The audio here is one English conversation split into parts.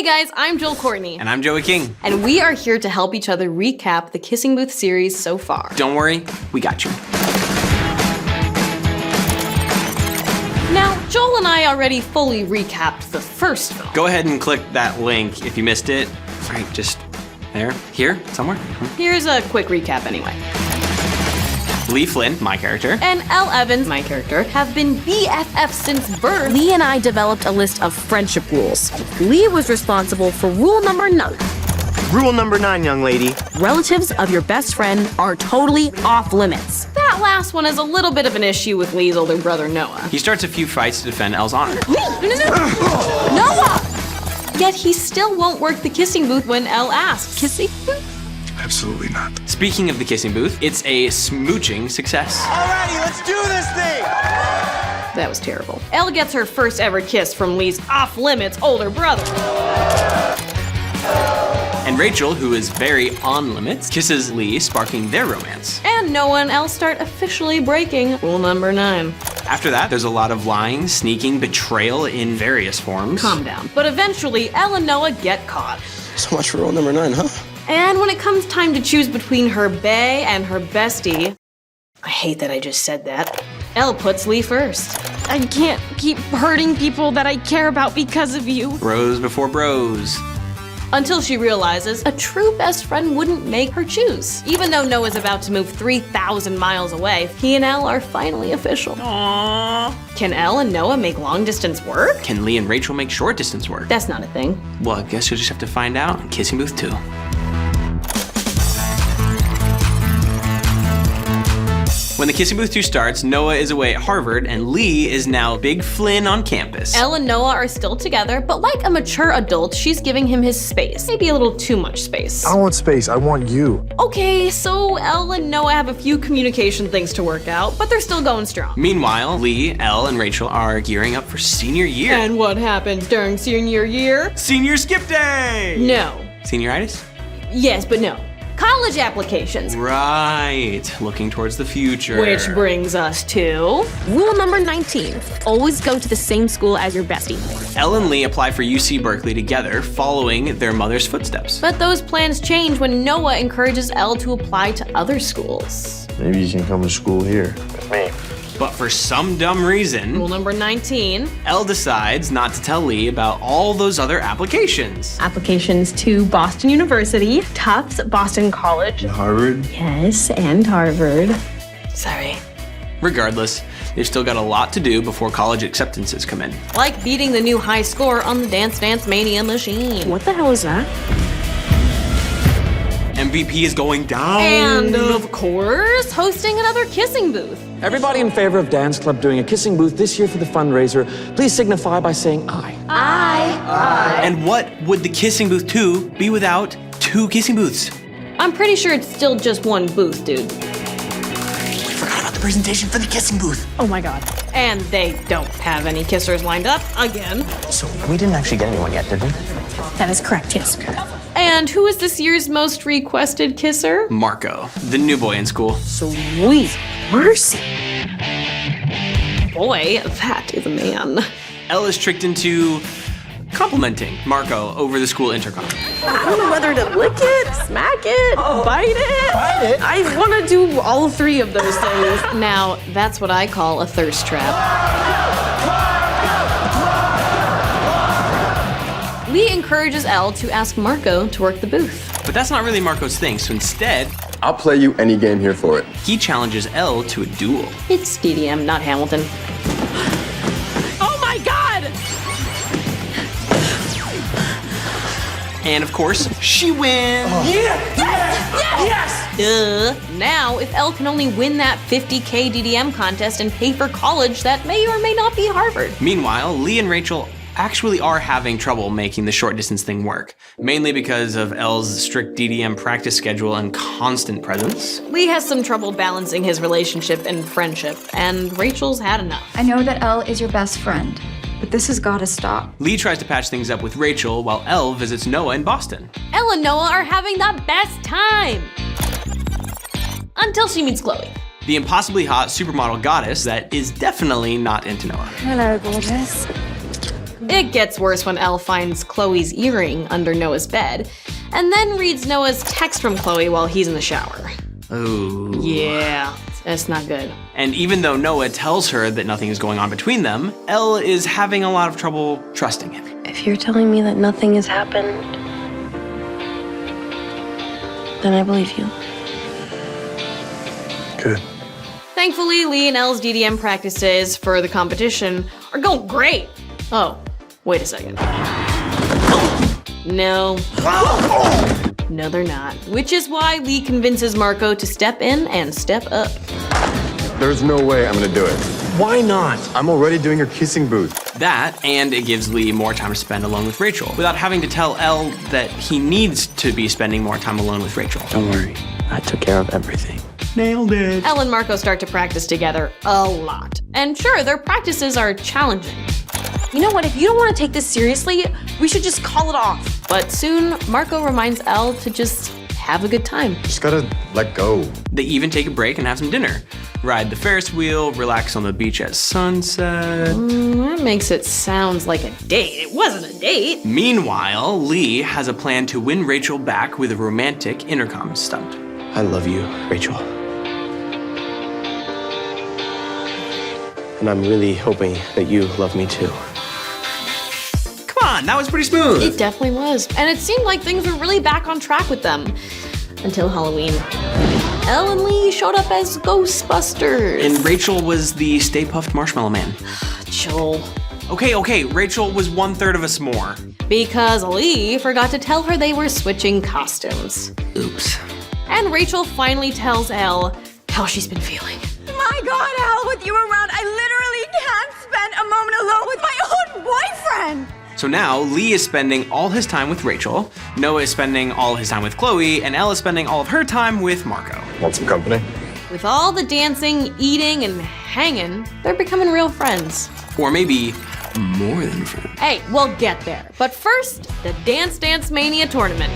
Hey guys, I'm Joel Courtney. And I'm Joey King. And we are here to help each other recap the Kissing Booth series so far. Don't worry, we got you. Now, Joel and I already fully recapped the first film. Go ahead and click that link if you missed it. Right, just there, here, somewhere. Here's a quick recap anyway. Lee Flynn, my character, and Elle Evans, my character, have been BFFs since birth. Lee and I developed a list of friendship rules. Lee was responsible for rule number 9. Rule number 9, young lady. Relatives of your best friend are totally off limits. That last one is a little bit of an issue with Lee's older brother, Noah. He starts a few fights to defend Elle's honor. Noah! Yet he still won't work the kissing booth when Elle asks. Kissing booth? Absolutely not. Speaking of the kissing booth, it's a smooching success. Alrighty, let's do this thing! That was terrible. Elle gets her first ever kiss from Lee's off-limits older brother. And Rachel, who is very on limits, kisses Lee, sparking their romance. And Noah and Elle start officially breaking rule number 9. After that, there's a lot of lying, sneaking, betrayal in various forms. Calm down. But eventually, Elle and Noah get caught. So much for rule number 9, huh? And when it comes time to choose between her bae and her bestie, I hate that I just said that, Elle puts Lee first. I can't keep hurting people that I care about because of you. Bros before bros. Until she realizes a true best friend wouldn't make her choose. Even though Noah's about to move 3,000 miles away, he and Elle are finally official. Aww. Can Elle and Noah make long distance work? Can Lee and Rachel make short distance work? That's not a thing. Well, I guess you'll just have to find out in Kissing Booth 2. When the Kissing Booth 2 starts, Noah is away at Harvard and Lee is now Big Flynn on campus. Elle and Noah are still together, but like a mature adult, she's giving him his space. Maybe a little too much space. I don't want space, I want you. Okay, so Elle and Noah have a few communication things to work out, but they're still going strong. Meanwhile, Lee, Elle, and Rachel are gearing up for senior year. And what happens during senior year? Senior skip day! No. Senioritis? Yes, but no. College applications. Right, looking towards the future. Which brings us to rule number 19. Always go to the same school as your bestie. Elle and Lee apply for UC Berkeley together, following their mother's footsteps. But those plans change when Noah encourages Elle to apply to other schools. Maybe you can come to school here with me. But for some dumb reason, Rule number 19. Elle decides not to tell Lee about all those other applications. Applications to Boston University, Tufts, Boston College. Harvard? Yes, and Harvard. Sorry. Regardless, they've still got a lot to do before college acceptances come in. Like beating the new high score on the Dance Dance Mania machine. What the hell is that? MVP is going down. And of course, hosting another kissing booth. Everybody in favor of Dance Club doing a kissing booth this year for the fundraiser, please signify by saying aye. Aye. And what would the Kissing Booth 2 be without 2 kissing booths? I'm pretty sure it's still just one booth, dude. We forgot about the presentation for the kissing booth. Oh my god. And they don't have any kissers lined up again. So we didn't actually get anyone yet, did we? That is correct, yes. And who is this year's most requested kisser? Marco, the new boy in school. Sweet mercy. Boy, that is a man. Elle is tricked into complimenting Marco over the school intercom. I don't know whether to lick it, smack it, bite it. I want to do all 3 of those things. Now, that's what I call a thirst trap. Lee encourages Elle to ask Marco to work the booth. But that's not really Marco's thing, so instead, I'll play you any game here for it. he challenges Elle to a duel. It's DDM, not Hamilton. Oh my god! And of course, she wins! Now, if Elle can only win that $50K DDM contest and pay for college, that may or may not be Harvard. Meanwhile, Lee and Rachel actually are having trouble making the short distance thing work, mainly because of Elle's strict DDM practice schedule and constant presence. Lee has some trouble balancing his relationship and friendship, and Rachel's had enough. I know that Elle is your best friend, but this has got to stop. Lee tries to patch things up with Rachel while Elle visits Noah in Boston. Elle and Noah are having the best time! Until she meets Chloe. The impossibly hot supermodel goddess that is definitely not into Noah. Hello, gorgeous. It gets worse when Elle finds Chloe's earring under Noah's bed, and then reads Noah's text from Chloe while he's in the shower. Ooh. Yeah, that's not good. And even though Noah tells her that nothing is going on between them, Elle is having a lot of trouble trusting him. If you're telling me that nothing has happened, then I believe you. Good. Thankfully, Lee and Elle's DDM practices for the competition are going great. Oh, wait a second. No. No, they're not. Which is why Lee convinces Marco to step in and step up. There's no way I'm gonna do it. Why not? I'm already doing her kissing booth. That, and it gives Lee more time to spend alone with Rachel, without having to tell Elle that he needs to be spending more time alone with Rachel. Don't worry, I took care of everything. Nailed it. Elle and Marco start to practice together a lot. And sure, their practices are challenging. You know what? If you don't want to take this seriously, we should just call it off. But soon, Marco reminds Elle to just have a good time. Just gotta let go. They even take a break and have some dinner. Ride the Ferris wheel, relax on the beach at sunset. That makes it sound like a date. It wasn't a date. Meanwhile, Lee has a plan to win Rachel back with a romantic intercom stunt. I love you, Rachel. And I'm really hoping that you love me too. Come on, that was pretty smooth. It definitely was. And it seemed like things were really back on track with them. Until Halloween. Elle and Lee showed up as Ghostbusters. And Rachel was the Stay Puft Marshmallow Man. Joel. Okay, Rachel was 1/3 of a s'more. Because Lee forgot to tell her they were switching costumes. Oops. And Rachel finally tells Elle how she's been feeling. My God, Al, with you around, I literally can't spend a moment alone with my own boyfriend. So now, Lee is spending all his time with Rachel, Noah is spending all his time with Chloe, and Elle is spending all of her time with Marco. Want some company? With all the dancing, eating, and hanging, they're becoming real friends. Or maybe more than friends. Hey, we'll get there. But first, the Dance Dance Mania tournament.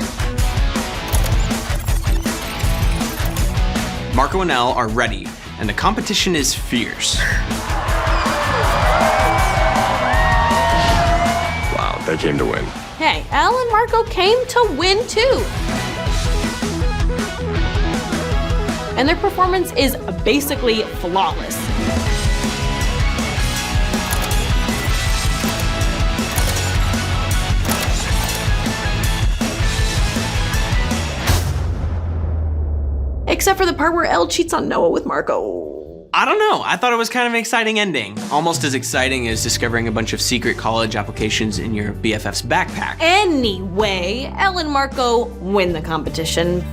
Marco and Elle are ready, and the competition is fierce. Wow, they came to win. Hey, Elle and Marco came to win too. And their performance is basically flawless. Except for the part where Elle cheats on Noah with Marco. I don't know, I thought it was kind of an exciting ending. Almost as exciting as discovering a bunch of secret college applications in your BFF's backpack. Anyway, Elle and Marco win the competition.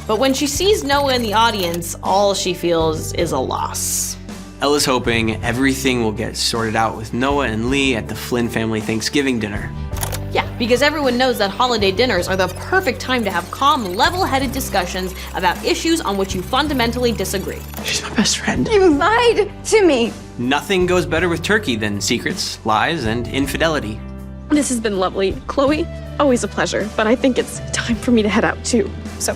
But when she sees Noah in the audience, all she feels is a loss. Elle is hoping everything will get sorted out with Noah and Lee at the Flynn family Thanksgiving dinner. Yeah, because everyone knows that holiday dinners are the perfect time to have calm, level-headed discussions about issues on which you fundamentally disagree. She's my best friend. You lied to me. Nothing goes better with turkey than secrets, lies, and infidelity. This has been lovely. Chloe, always a pleasure, but I think it's time for me to head out too. So,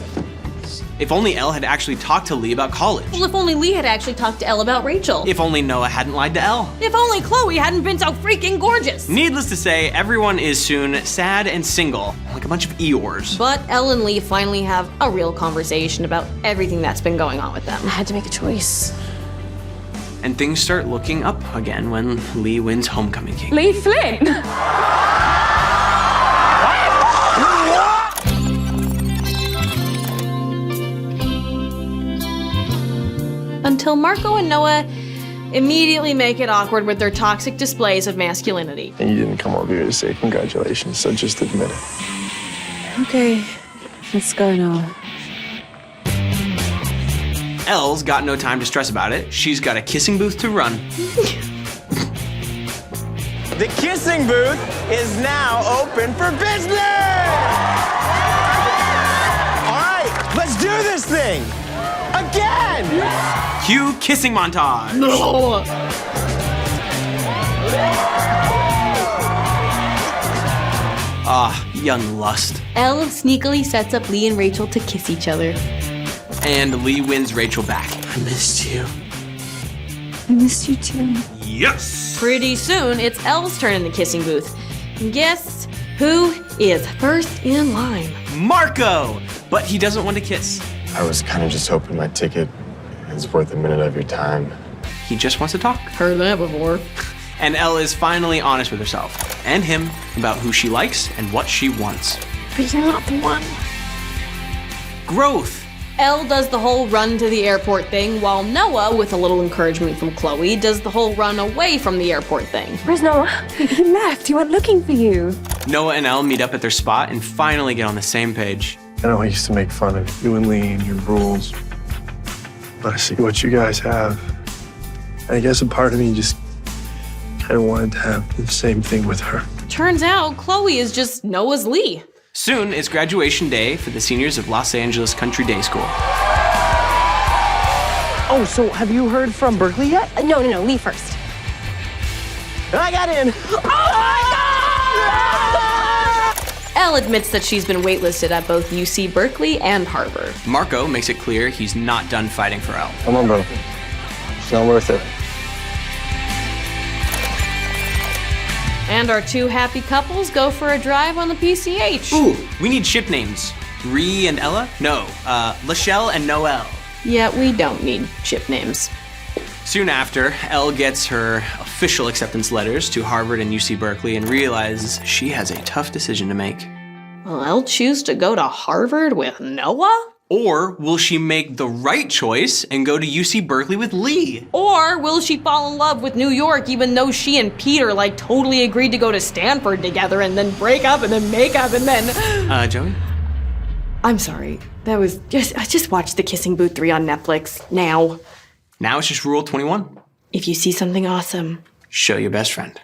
If only Elle had actually talked to Lee about college. Well, if only Lee had actually talked to Elle about Rachel. If only Noah hadn't lied to Elle. If only Chloe hadn't been so freaking gorgeous. Needless to say, everyone is soon sad and single, like a bunch of Eeyores. But Elle and Lee finally have a real conversation about everything that's been going on with them. I had to make a choice. And things start looking up again when Lee wins Homecoming King. Lee Flynn! Until Marco and Noah immediately make it awkward with their toxic displays of masculinity. And you didn't come over here to say congratulations, so just admit it. Okay, let's go now. Elle's got no time to stress about it. She's got a kissing booth to run. The kissing booth is now open for business! All right, let's do this thing! Again! Cue kissing montage. Ah, young lust. Elle sneakily sets up Lee and Rachel to kiss each other. And Lee wins Rachel back. I missed you. I missed you too. Yes! Pretty soon, it's Elle's turn in the kissing booth. And guess who is first in line? Marco! But he doesn't want to kiss. I was kind of just hoping my ticket is worth a minute of your time. He just wants to talk. Heard that before. And Elle is finally honest with herself and him about who she likes and what she wants. But you're not the one. Growth. Elle does the whole run to the airport thing, while Noah, with a little encouragement from Chloe, does the whole run away from the airport thing. Where's Noah? He left. He went looking for you. Noah and Elle meet up at their spot and finally get on the same page. I know I used to make fun of you and Lee and your rules, but I see what you guys have. I guess a part of me just kind of wanted to have the same thing with her. Turns out Chloe is just Noah's Lee. Soon is graduation day for the seniors of Los Angeles Country Day School. Oh, so have you heard from Berkeley yet? No, Lee first. I got in. Elle admits that she's been waitlisted at both UC Berkeley and Harvard. Marco makes it clear he's not done fighting for Elle. Come on, bro. It's not worth it. And our two happy couples go for a drive on the PCH. Ooh, we need ship names. Ree and Ella? No, Lachelle and Noelle. Yeah, we don't need ship names. Soon after, Elle gets her official acceptance letters to Harvard and UC Berkeley and realizes she has a tough decision to make. Will Elle choose to go to Harvard with Noah? Or will she make the right choice and go to UC Berkeley with Lee? Or will she fall in love with New York even though she and Peter totally agreed to go to Stanford together and then break up and then make up and then... Joey? I'm sorry. I just watched The Kissing Booth 3 on Netflix. Now. Now it's just Rule 21. If you see something awesome, Show your best friend.